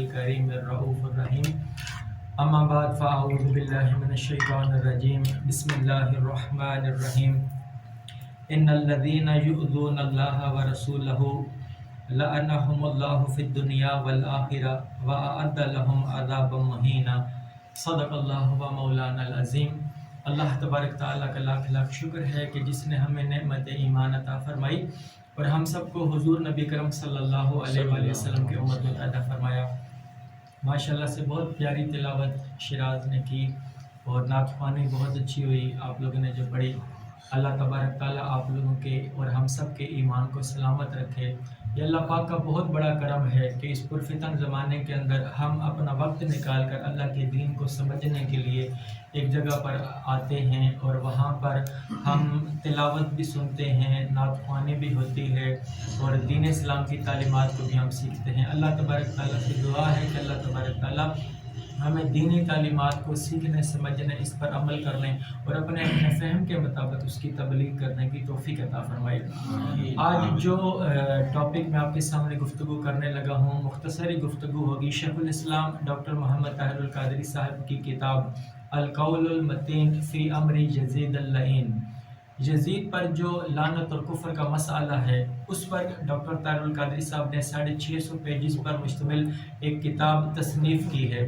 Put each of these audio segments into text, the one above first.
الكريم الرؤوف الرحيم اما بعد فاعوذ بالله من الشيطان الرجيم بسم الله الرحمن الرحيم ان الذين يؤذون الله ورسوله لعنهم الله في الدنيا والآخرة وأعد لهم عذابا مهینا صدق اللہ و مولانا العظیم۔ اللہ تبارک تعالیٰ کا لاکھ لاکھ شکر ہے کہ جس نے ہمیں نعمت ایمان عطا فرمائی اور ہم سب کو حضور نبی کرم صلی اللہ علیہ وآلہ وسلم کی امت میں عطا فرمایا۔ ماشاءاللہ سے بہت پیاری تلاوت شیراز نے کی اور نعت خوانی بہت اچھی ہوئی، آپ لوگوں نے جو پڑھی۔ اللہ تبارک تعالیٰ آپ لوگوں کے اور ہم سب کے ایمان کو سلامت رکھے۔ یہ اللہ پاک کا بہت بڑا کرم ہے کہ اس پرفتن زمانے کے اندر ہم اپنا وقت نکال کر اللہ کے دین کو سمجھنے کے لیے ایک جگہ پر آتے ہیں اور وہاں پر ہم تلاوت بھی سنتے ہیں، نعت خوانی بھی ہوتی ہے اور دین اسلام کی تعلیمات کو بھی ہم سیکھتے ہیں۔ اللہ تبارک تعالیٰ سے دعا ہے کہ اللہ تبارک تعالیٰ ہمیں دینی تعلیمات کو سیکھنے، سمجھنے، اس پر عمل کرنے اور اپنے فہم کے مطابق اس کی تبلیغ کرنے کی توفیق عطا فرمائے۔ آج جو ٹاپک میں آپ کے سامنے گفتگو کرنے لگا ہوں، مختصری گفتگو ہوگی شیخ الاسلام ڈاکٹر محمد طاہر القادری صاحب کی کتاب القول المتین فی امر یزید اللعین، یزید پر جو لعنت اور کفر کا مسئلہ ہے اس پر ڈاکٹر طاہر القادری صاحب نے 650 پیجز پر مشتمل ایک کتاب تصنیف کی ہے۔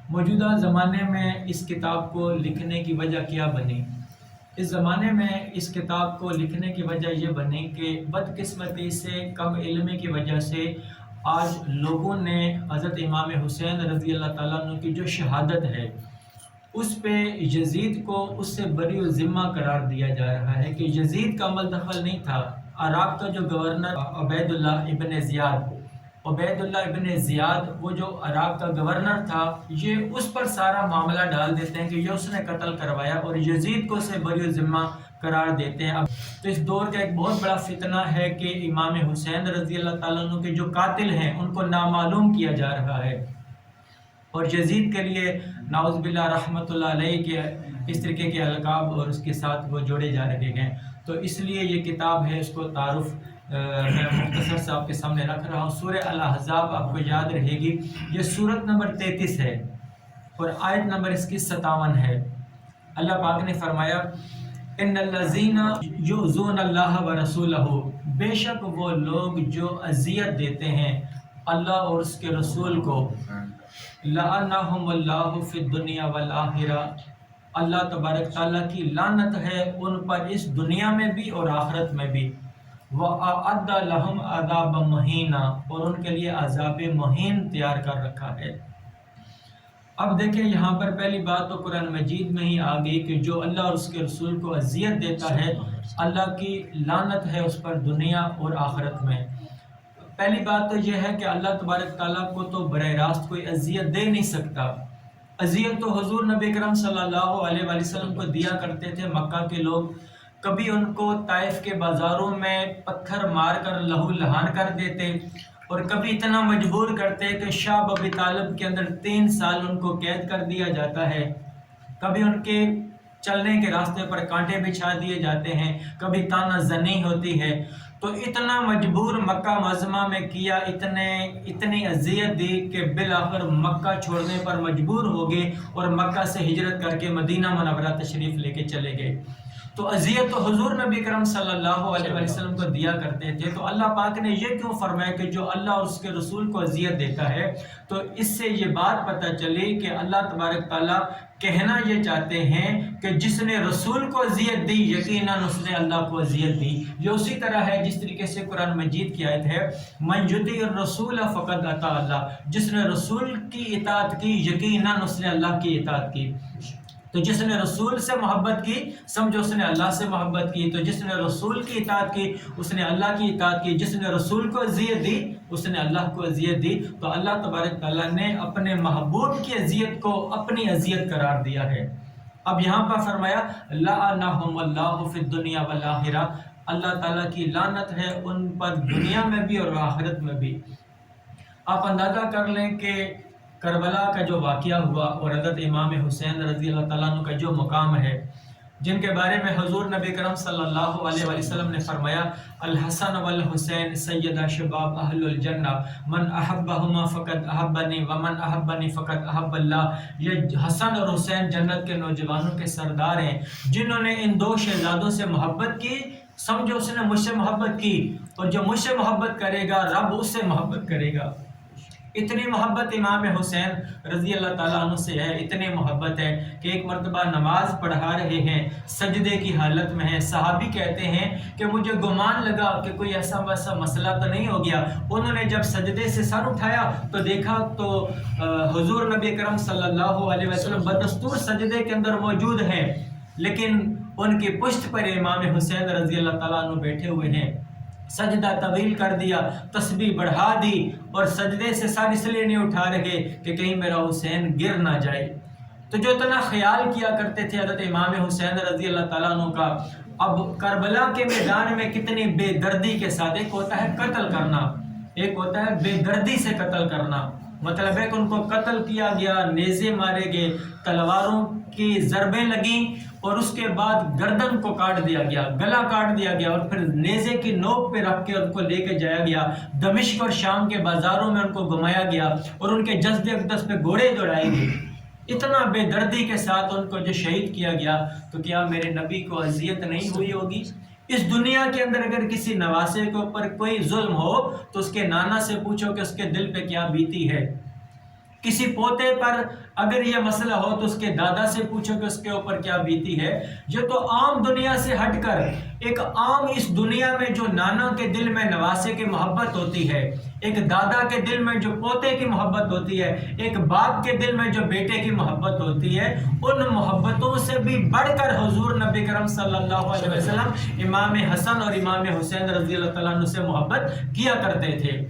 موجودہ زمانے میں اس کتاب کو لکھنے کی وجہ کیا بنی؟ اس زمانے میں اس کتاب کو لکھنے کی وجہ یہ بنی کہ بدقسمتی سے، کم علمی کی وجہ سے آج لوگوں نے حضرت امام حسین رضی اللہ تعالیٰ عنہ کی جو شہادت ہے اس پہ یزید کو اس سے بری ذمہ قرار دیا جا رہا ہے کہ یزید کا عمل دخل نہیں تھا۔ عراق کا جو گورنر عبید اللہ ابن زیاد وہ جو عراق کا گورنر تھا، یہ اس پر سارا معاملہ ڈال دیتے ہیں کہ یہ اس نے قتل کروایا اور یزید کو سے بری ذمہ قرار دیتے ہیں۔ اب تو اس دور کا ایک بہت بڑا فتنہ ہے کہ امام حسین رضی اللہ تعالیٰ عنہ کے جو قاتل ہیں ان کو نامعلوم کیا جا رہا ہے اور یزید کے لیے نعوذ باللہ رحمۃ اللہ علیہ کے اس طریقے کے القاب اور اس کے ساتھ وہ جوڑے جا رہے ہیں۔ تو اس لیے یہ کتاب ہے، اس کو تعارف میں مختصر سے آپ کے سامنے رکھ رہا ہوں۔ سورہ الاحزاب آپ کو یاد رہے گی، یہ سورت نمبر 33 ہے اور آیت نمبر اس کی 57 ہے۔ اللہ پاک نے فرمایا ان الذین یؤذون اللہ ورسولہ، بے شک وہ لوگ جو اذیت دیتے ہیں اللہ اور اس کے رسول کو، لعنہم اللہ فی الدنیا والآخرہ، اللہ تبارک تعالیٰ کی لعنت ہے ان پر اس دنیا میں بھی اور آخرت میں بھی، وَأَعَدَّ لَهُمْ عَذَابًا مُهِينًا، اور ان کے لیے عذاب مہین تیار کر رکھا ہے۔ اب دیکھیں یہاں پر پہلی بات تو قرآن مجید میں ہی آ گئی کہ جو اللہ اور اس کے رسول کو اذیت دیتا ہے اللہ کی لعنت ہے اس پر دنیا اور آخرت میں۔ پہلی بات تو یہ ہے کہ اللہ تبارک تعالیٰ کو تو براہ راست کوئی اذیت دے نہیں سکتا۔ اذیت تو حضور نبی کرم صلی اللہ علیہ وآلہ وسلم کو دیا کرتے تھے مکہ کے لوگ، کبھی ان کو طائف کے بازاروں میں پتھر مار کر لہو لہان کر دیتے اور کبھی اتنا مجبور کرتے کہ شعب ابی طالب کے اندر 3 سال ان کو قید کر دیا جاتا ہے، کبھی ان کے چلنے کے راستے پر کانٹے بچھا دیے جاتے ہیں، کبھی تانا زنی ہوتی ہے۔ تو اتنا مجبور مکہ معظمہ میں کیا، اتنی اذیت دی کہ بالآخر مکہ چھوڑنے پر مجبور ہو گئے اور مکہ سے ہجرت کر کے مدینہ منورہ تشریف لے کے چلے گئے۔ تو اذیت تو حضور نبی کرم صلی اللہ علیہ وسلم کو دیا کرتے تھے۔ تو اللہ پاک نے یہ کیوں فرمایا کہ جو اللہ اور اس کے رسول کو اذیت دیتا ہے؟ تو اس سے یہ بات پتہ چلی کہ اللہ تبارک تعالیٰ کہنا یہ چاہتے ہیں کہ جس نے رسول کو اذیت دی یقیناً اس نے اللہ کو اذیت دی۔ یہ اسی طرح ہے جس طریقے سے قرآن مجید کی آیت ہے من یطیع الرسول فقد اطاع اللہ، جس نے رسول کی اطاعت کی یقیناً اس نے اللہ کی اطاعت کی۔ تو جس نے رسول سے محبت کی سمجھو اس نے اللہ سے محبت کی، تو جس نے رسول کی اطاعت کی اس نے اللہ کی اطاعت کی، جس نے رسول کو اذیت دی اس نے اللہ کو اذیت دی۔ تو اللہ تبارک تعالیٰ نے اپنے محبوب کی اذیت کو اپنی اذیت قرار دیا ہے۔ اب یہاں پر فرمایا لعنہم اللہ فی الدنیا والآخرہ، اللہ تعالیٰ کی لعنت ہے ان پر دنیا میں بھی اور آخرت میں بھی۔ آپ اندازہ کر لیں کہ کربلا کا جو واقعہ ہوا اور حضرت امام حسین رضی اللہ تعالیٰ عنہ کا جو مقام ہے، جن کے بارے میں حضور نبی کرم صلی اللہ علیہ وسلم نے فرمایا الحسن والحسین سیدہ شباب اہل الجنہ من احبہما فقد احبنی ومن احبنی فقد احب اللہ۔ یہ حسن اور حسین جنت کے نوجوانوں کے سردار ہیں جنہوں نے ان دو شہزادوں سے محبت کی، سمجھو اس نے مجھ سے محبت کی، اور جو مجھ سے محبت کرے گا رب اس سے محبت کرے گا۔ اتنی محبت امام حسین رضی اللہ تعالیٰ عنہ سے ہے، اتنی محبت ہے کہ ایک مرتبہ نماز پڑھا رہے ہیں، سجدے کی حالت میں ہیں، صحابی کہتے ہیں کہ مجھے گمان لگا کہ کوئی ایسا ویسا مسئلہ تو نہیں ہو گیا۔ انہوں نے جب سجدے سے سر اٹھایا تو دیکھا تو حضور نبی کرم صلی اللہ علیہ وسلم بدستور سجدے کے اندر موجود ہیں، لیکن ان کی پشت پر امام حسین رضی اللہ تعالیٰ عنہ بیٹھے ہوئے ہیں۔ سجدہ طویل کر دیا، تسبیح بڑھا دی، اور سجدے سے سر اس لیے نہیں اٹھا رہے کہ کہیں میرا حسین گر نہ جائے۔ تو جو اتنا خیال کیا کرتے تھے حضرت امام حسین رضی اللہ تعالیٰ عنہ کا، اب کربلا کے میدان میں کتنی بے دردی کے ساتھ، ایک ہوتا ہے قتل کرنا، ایک ہوتا ہے بے دردی سے قتل کرنا، مطلب ہے کہ ان کو قتل کیا گیا، نیزے مارے گئے، تلواروں کی ضربیں لگیں، اور اس کے بعد گردن کو کاٹ دیا گیا، گلا کاٹ دیا گیا، اور پھر نیزے کی نوک پہ رکھ کے ان کو لے کے جایا گیا، دمشق اور شام کے بازاروں میں ان کو گھمایا گیا، اور ان کے جسد اقدس پہ گھوڑے دوڑائے گئے۔ اتنا بے دردی کے ساتھ ان کو جو شہید کیا گیا، تو کیا میرے نبی کو اذیت نہیں ہوئی ہوگی؟ اس دنیا کے اندر اگر کسی نواسے کے اوپر کوئی ظلم ہو تو اس کے نانا سے پوچھو کہ اس کے دل پہ کیا بیتی ہے، کسی پوتے پر اگر یہ مسئلہ ہو تو اس کے دادا سے پوچھو کہ اس کے اوپر کیا بیتی ہے۔ یہ تو عام دنیا سے ہٹ کر ایک عام اس دنیا میں جو نانا کے دل میں نواسے کی محبت ہوتی ہے، ایک دادا کے دل میں جو پوتے کی محبت ہوتی ہے، ایک باپ کے دل میں جو بیٹے کی محبت ہوتی ہے، ان محبتوں سے بھی بڑھ کر حضور نبی کرم صلی اللہ علیہ وسلم امام حسن اور امام حسین رضی اللہ تعالیٰ عنہ سے محبت کیا کرتے تھے۔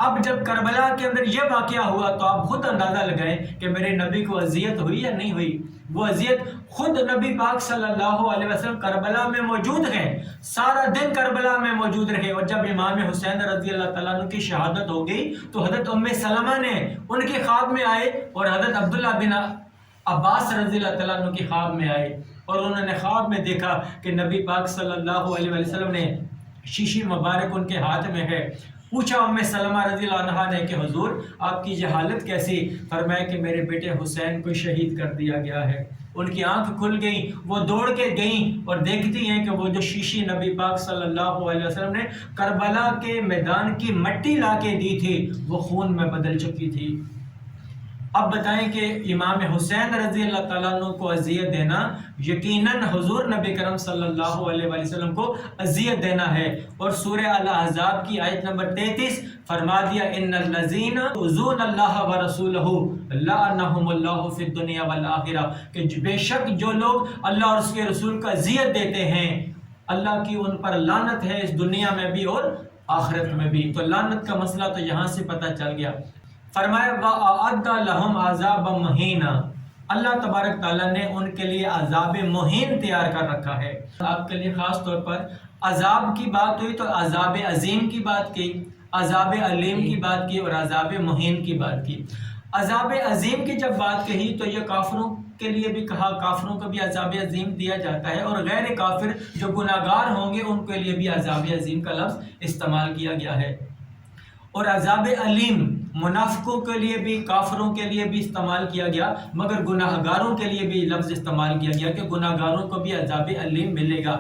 اب جب کربلا کے اندر یہ واقعہ ہوا تو آپ خود اندازہ لگائیں کہ میرے نبی کو اذیت ہوئی یا نہیں ہوئی۔ وہ اذیت خود نبی پاک صلی اللہ علیہ وسلم کربلا میں موجود ہیں، سارا دن کربلا میں موجود رہے، اور جب امام حسین رضی اللہ تعالیٰ عنہ کی شہادت ہو گئی تو حضرت ام سلمہ نے ان کے خواب میں آئے، اور حضرت عبداللہ بن عباس رضی اللہ تعالیٰ عنہ کی خواب میں آئے، اور انہوں نے خواب میں دیکھا کہ نبی پاک صلی اللہ علیہ وسلم نے شیشی مبارک ان کے ہاتھ میں ہے۔ پوچھا ام سلمہ رضی اللہ عنہا نے کہ حضور آپ کی یہ حالت کیسی؟ فرمایا کہ میرے بیٹے حسین کو شہید کر دیا گیا ہے۔ ان کی آنکھ کھل گئیں، وہ دوڑ کے گئیں اور دیکھتی ہیں کہ وہ جو شیشی نبی پاک صلی اللہ علیہ وسلم نے کربلا کے میدان کی مٹی لا کے دی تھی وہ خون میں بدل چکی تھی۔ اب بتائیں کہ امام حسین رضی اللہ تعالیٰ عنہ کو اذیت دینا یقیناً حضور نبی کرم صلی اللہ علیہ وسلم کو اذیت دینا ہے، اور سورہ الاحزاب کی آیت نمبر 33 فرما دیا ان الذین یؤذون اللہ ورسولہ لعنہم اللہ فی الدنیا والآخرہ، کہ بے شک جو لوگ اللہ اور اس کے رسول کو اذیت دیتے ہیں اللہ کی ان پر لعنت ہے، اس دنیا میں بھی اور آخرت میں بھی۔ تو لعنت کا مسئلہ تو یہاں سے پتہ چل گیا۔ فرمایا وَأَعَدَّ لَهُمْ عَذَابًا مُهِينًا، اللہ تبارک تعالیٰ نے ان کے لیے عذاب مہین تیار کر رکھا ہے۔ آپ کے لیے خاص طور پر عذاب کی بات ہوئی تو عذاب عظیم کی بات کی، عذاب علیم کی بات کی، اور عذاب مہین کی بات کی۔ عذاب عظیم کی جب بات کہی تو یہ کافروں کے لیے بھی کہا، کافروں کو بھی عذاب عظیم دیا جاتا ہے، اور غیر کافر جو گناہگار ہوں گے ان کے لیے بھی عذاب عظیم کا لفظ استعمال کیا گیا ہے۔ اور عذاب علیم منافقوں کے لیے بھی کافروں کے لیے بھی استعمال کیا گیا، مگر گناہ گاروں کے لیے بھی لفظ استعمال کیا گیا کہ گناہ گاروں کو بھی عذاب علیم ملے گا۔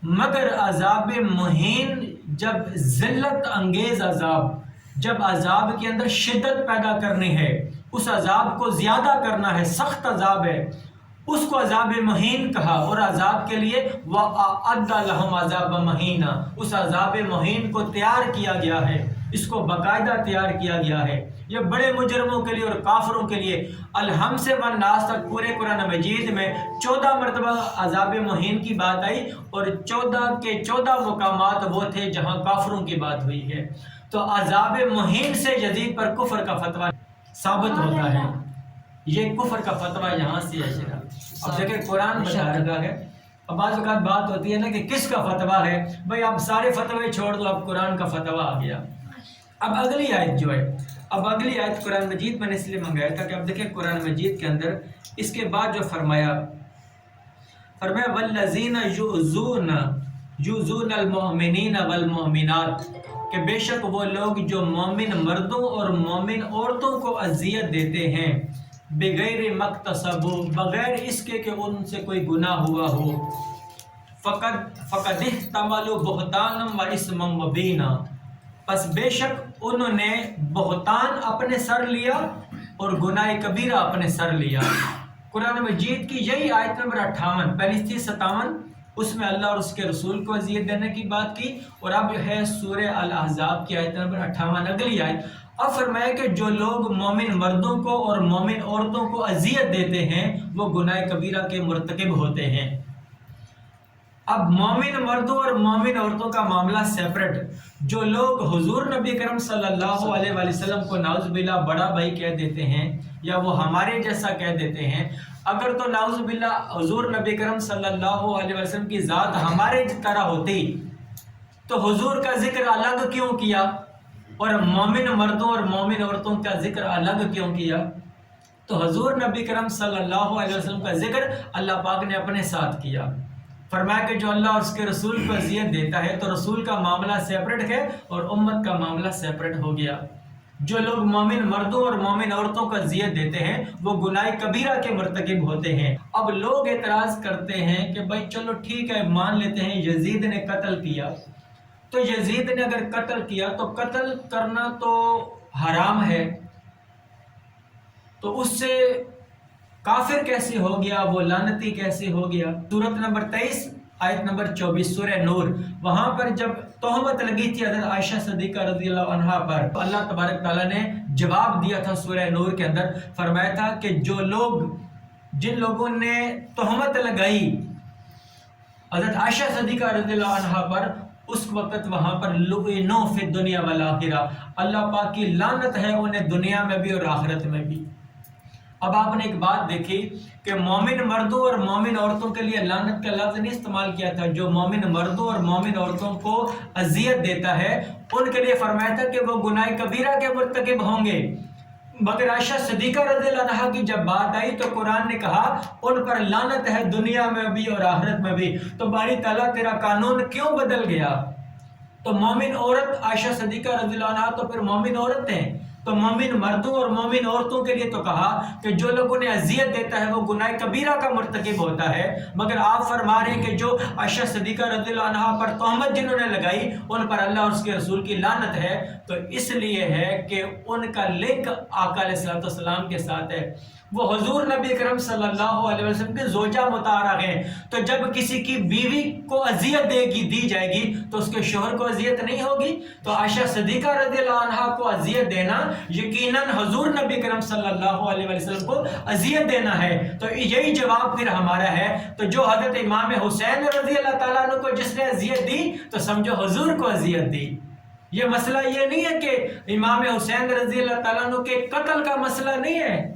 مگر عذاب مہین جب ذلت انگیز عذاب، جب عذاب کے اندر شدت پیدا کرنی ہے، اس عذاب کو زیادہ کرنا ہے، سخت عذاب ہے، اس کو عذاب مہین کہا۔ اور عذاب کے لیے وَأَعَدَّ لَهُمْ عَذَابًا مَهِينًا، اس عذاب مہین کو تیار کیا گیا ہے، اس کو باقاعدہ تیار کیا گیا ہے۔ یہ بڑے مجرموں کے لیے اور کافروں کے لیے الحم سے والناس تک پورے قرآن مجید میں 14 مرتبہ عذاب مہین کی بات آئی، اور 14 کے 14 مقامات وہ تھے جہاں کافروں کی بات ہوئی ہے۔ تو عذاب مہین سے یزید پر کفر کا فتویٰ ثابت ہوتا ہے، یہ کفر کا فتویٰ یہاں سے ہے۔ اب دیکھیں قرآن بتا رہا ہے، اب بعض اوقات بات ہوتی ہے نا کہ کس کا فتویٰ ہے، بھائی آپ سارے فتوے چھوڑ دو، اب قرآن کا فتویٰ آ گیا۔ اب اگلی آیت جو ہے، اب اگلی آیت قرآن مجید میں نے اس لیے منگایا تھا کہ اب دیکھیں قرآن مجید کے اندر اس کے بعد جو فرمایا فرمایا والذین یؤذون المؤمنین والمؤمنات، کہ بے شک وہ لوگ جو مومن مردوں اور مومن عورتوں کو اذیت دیتے ہیں، بغیر مکتسبوا، بغیر اس کے کہ ان سے کوئی گناہ ہوا ہو، فقد احتملوا بہتانا و اثما مبینا، پس بے شک انہوں نے بہتان اپنے سر لیا اور گناہ کبیرہ اپنے سر لیا۔ قرآن مجید کی یہی آیت نمبر 58، پہلی تھی 57، اس میں اللہ اور اس کے رسول کو اذیت دینے کی بات کی، اور اب ہے سورہ الاحزاب کی آیت نمبر 58 اگلی آیت۔ اب فرمایا کہ جو لوگ مومن مردوں کو اور مومن عورتوں کو اذیت دیتے ہیں وہ گناہ کبیرہ کے مرتکب ہوتے ہیں۔ اب مومن مردوں اور مومن عورتوں کا معاملہ سیپریٹ۔ جو لوگ حضور نبی کرم صلی اللہ علیہ وآلہ وسلم کو نعوذ باللہ بڑا بھائی کہہ دیتے ہیں یا وہ ہمارے جیسا کہہ دیتے ہیں، اگر تو نعوذ باللہ حضور نبی کرم صلی اللہ علیہ وسلم کی ذات ہمارے طرح ہوتی تو حضور کا ذکر الگ کیوں کیا اور مومن مردوں اور مومن عورتوں کا ذکر الگ کیوں کیا؟ تو حضور نبی کرم صلی اللہ علیہ وسلم کا ذکر اللہ پاک نے اپنے ساتھ کیا۔ فرمایا کہ جو اللہ اور اس کے رسول کو اذیت دیتا ہے تو رسول کا معاملہ سیپریٹ ہے اور امت کا معاملہ سیپریٹ ہو گیا۔ جو لوگ مومن مردوں اور مومن عورتوں کو اذیت دیتے ہیں وہ گناہ کبیرہ کے مرتکب ہوتے ہیں۔ اب لوگ اعتراض کرتے ہیں کہ بھائی چلو ٹھیک ہے، مان لیتے ہیں یزید نے قتل کیا، تو یزید نے اگر قتل کیا تو قتل کرنا تو حرام ہے، تو اس سے کافر کیسے ہو گیا، وہ لعنتی کیسے ہو گیا؟ سورت نمبر 23 آیت نمبر 24 سورہ نور، وہاں پر جب تہمت لگی تھی حضرت عائشہ صدیقہ رضی اللہ عنہا پر، تو اللہ تبارک تعالیٰ نے جواب دیا تھا سورہ نور کے اندر، فرمایا تھا کہ جو لوگ جن لوگوں نے تہمت لگائی حضرت عائشہ صدیقہ رضی اللہ عنہا پر، اس وقت وہاں پر لعنوا فی الدنیا والآخرہ، اللہ پاک کی لعنت ہے انہیں دنیا میں بھی اور آخرت میں بھی۔ اب آپ نے ایک بات دیکھی کہ مومن مردوں اور مومن عورتوں کے لیے لعنت کا لفظ نہیں استعمال کیا تھا۔ جو مومن مردوں اور مومن عورتوں کو اذیت دیتا ہے ان کے لیے فرمایا تھا کہ وہ گناہ کبیرہ کے مرتکب ہوں گے، مگر عائشہ صدیقہ رضی اللہ عنہا کی جب بات آئی تو قرآن نے کہا ان پر لعنت ہے دنیا میں بھی اور آخرت میں بھی۔ تو باری تعالیٰ تیرا قانون کیوں بدل گیا؟ تو مومن عورت عائشہ صدیقہ رضی اللہ عنہا تو پھر مومن عورت ہیں، تو مومن مردوں اور مومن عورتوں کے لیے تو کہا کہ جو لوگ انہیں اذیت دیتا ہے وہ گناہ کبیرہ کا مرتکب ہوتا ہے، مگر آپ فرما رہے ہیں کہ جو عائشہ صدیقہ رضی اللہ عنہا پر تہمت جنہوں نے لگائی ان پر اللہ اور اس کے رسول کی لعنت ہے۔ تو اس لیے ہے کہ ان کا لنک آقا علیہ السلام کے ساتھ ہے، وہ حضور نبی کرم صلی اللہ علیہ وسلم کے زوجہ مطہرہ ہیں، تو جب کسی کی بیوی کو اذیت دی جائے گی تو اس کے شوہر کو اذیت نہیں ہوگی؟ تو عائشہ صدیقہ رضی اللہ عنہا کو اذیت دینا یقیناً حضور نبی کرم صلی اللہ علیہ وسلم کو اذیت دینا ہے۔ تو یہی جواب پھر ہمارا ہے، تو جو حضرت امام حسین رضی اللہ تعالیٰ عنہ کو جس نے اذیت دی تو سمجھو حضور کو اذیت دی۔ یہ مسئلہ یہ نہیں ہے کہ امام حسین رضی اللہ تعالیٰ عنہ کے قتل کا مسئلہ نہیں ہے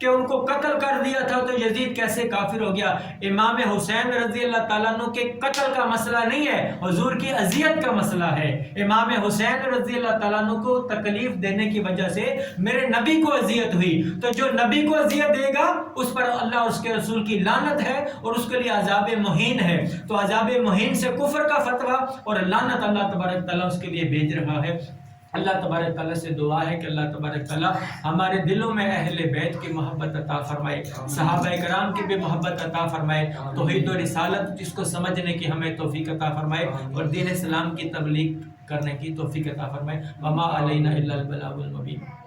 کہ ان کو قتل کر دیا تھا تو یزید کیسے کافر ہو گیا۔ امام حسین رضی اللہ تعالیٰ عنہ کے قتل کا مسئلہ نہیں ہے، حضور کی اذیت کا مسئلہ ہے۔ امام حسین رضی اللہ تعالیٰ عنہ کو تکلیف دینے کی وجہ سے میرے نبی کو اذیت ہوئی، تو جو نبی کو اذیت دے گا اس پر اللہ اور اس کے رسول کی لعنت ہے اور اس کے لیے عذاب مہین ہے۔ تو عذاب مہین سے کفر کا فتویٰ اور لعنت اللہ تبارک تعالیٰ اس کے لیے بھیج رہا ہے۔ اللہ تبارک تعالیٰ سے دعا ہے کہ اللہ تبارک تعالیٰ ہمارے دلوں میں اہل بیت کی محبت عطا فرمائے، صحابہ کرام کی بھی محبت عطا فرمائے، توحید و رسالت جس کو سمجھنے کی ہمیں توفیق عطا فرمائے اور دین اسلام کی تبلیغ کرنے کی توفیق عطا فرمائے۔ وما علینا الا البلاغ المبین۔